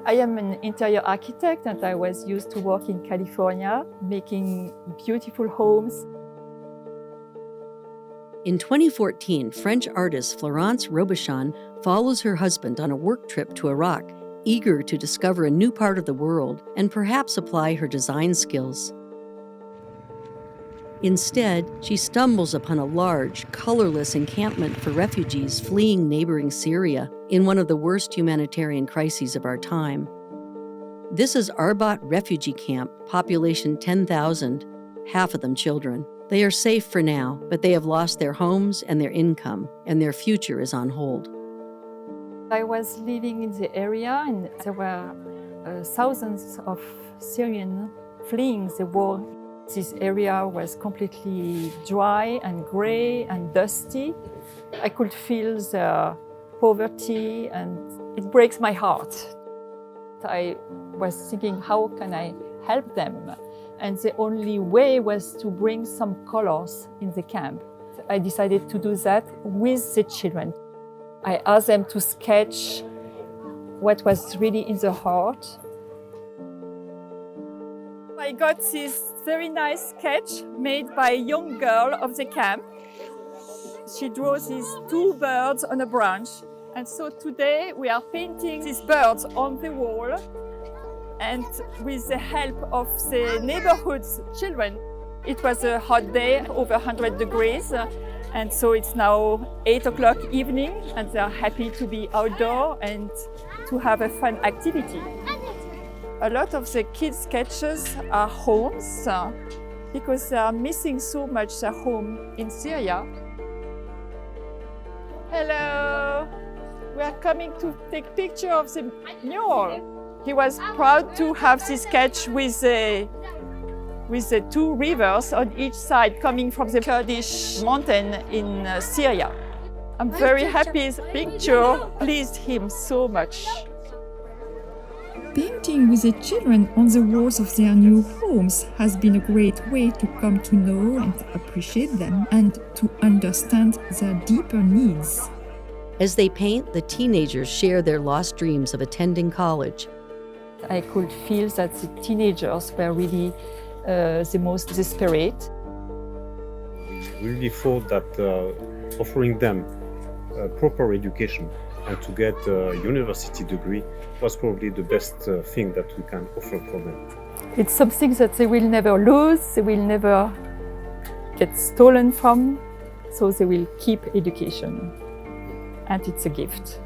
I am an interior architect and I was used to work in California, making beautiful homes. In 2014, French artist Florence Robichon follows her husband on a work trip to Iraq, eager to discover a new part of the world and perhaps apply her design skills. Instead, she stumbles upon a large, colorless encampment for refugees fleeing neighboring Syria in one of the worst humanitarian crises of our time. This is Arbat Refugee Camp, population 10,000, half of them children. They are safe for now, but they have lost their homes and their income, and their future is on hold. I was living in the area and there were thousands of Syrians fleeing the war. This area was completely dry and gray and dusty. I could feel the poverty and it breaks my heart. I was thinking, how can I help them? And the only way was to bring some colors in the camp. I decided to do that with the children. I asked them to sketch what was really in the heart. I got this very nice sketch made by a young girl of the camp. She drew these two birds on a branch. And so today we are painting these birds on the wall. And with the help of the neighborhood's children, it was a hot day, over 100 degrees. And so it's now 8 o'clock evening and they're happy to be outdoor and to have a fun activity. A lot of the kids' sketches are homes because they are missing so much their home in Syria. Hello! We are coming to take picture of the mural. He was proud to have this sketch with the two rivers on each side coming from the Kurdish mountain in Syria. I'm very happy this picture pleased him so much. Painting with the children on the walls of their new homes has been a great way to come to know and appreciate them and to understand their deeper needs. As they paint, the teenagers share their lost dreams of attending college. I could feel that the teenagers were really the most desperate. We really thought that offering them a proper education and to get a university degree was probably the best thing that we can offer for them. It's something that they will never lose, they will never get stolen from, so they will keep education. And it's a gift.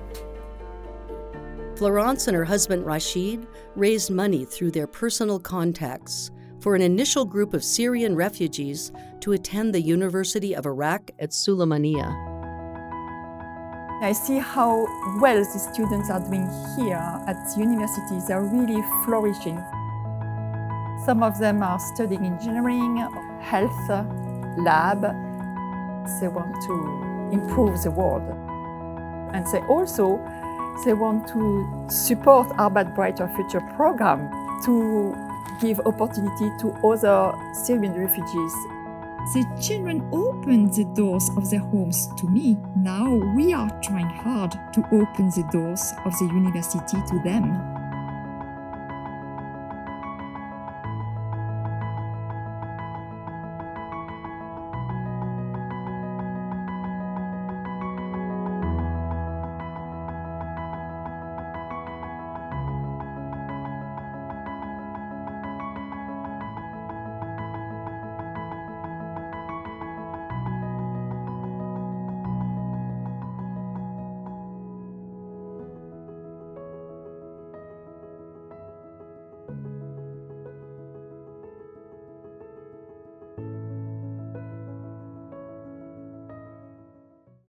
Florence and her husband Rashid raised money through their personal contacts for an initial group of Syrian refugees to attend the University of Iraq at Sulaimani. I see how well the students are doing here at the university. They're really flourishing. Some of them are studying engineering, health, lab. They want to improve the world. And they want to support Arbat Brighter Future program to give opportunity to other Syrian refugees. The children opened the doors of their homes to me. Now we are trying hard to open the doors of the university to them.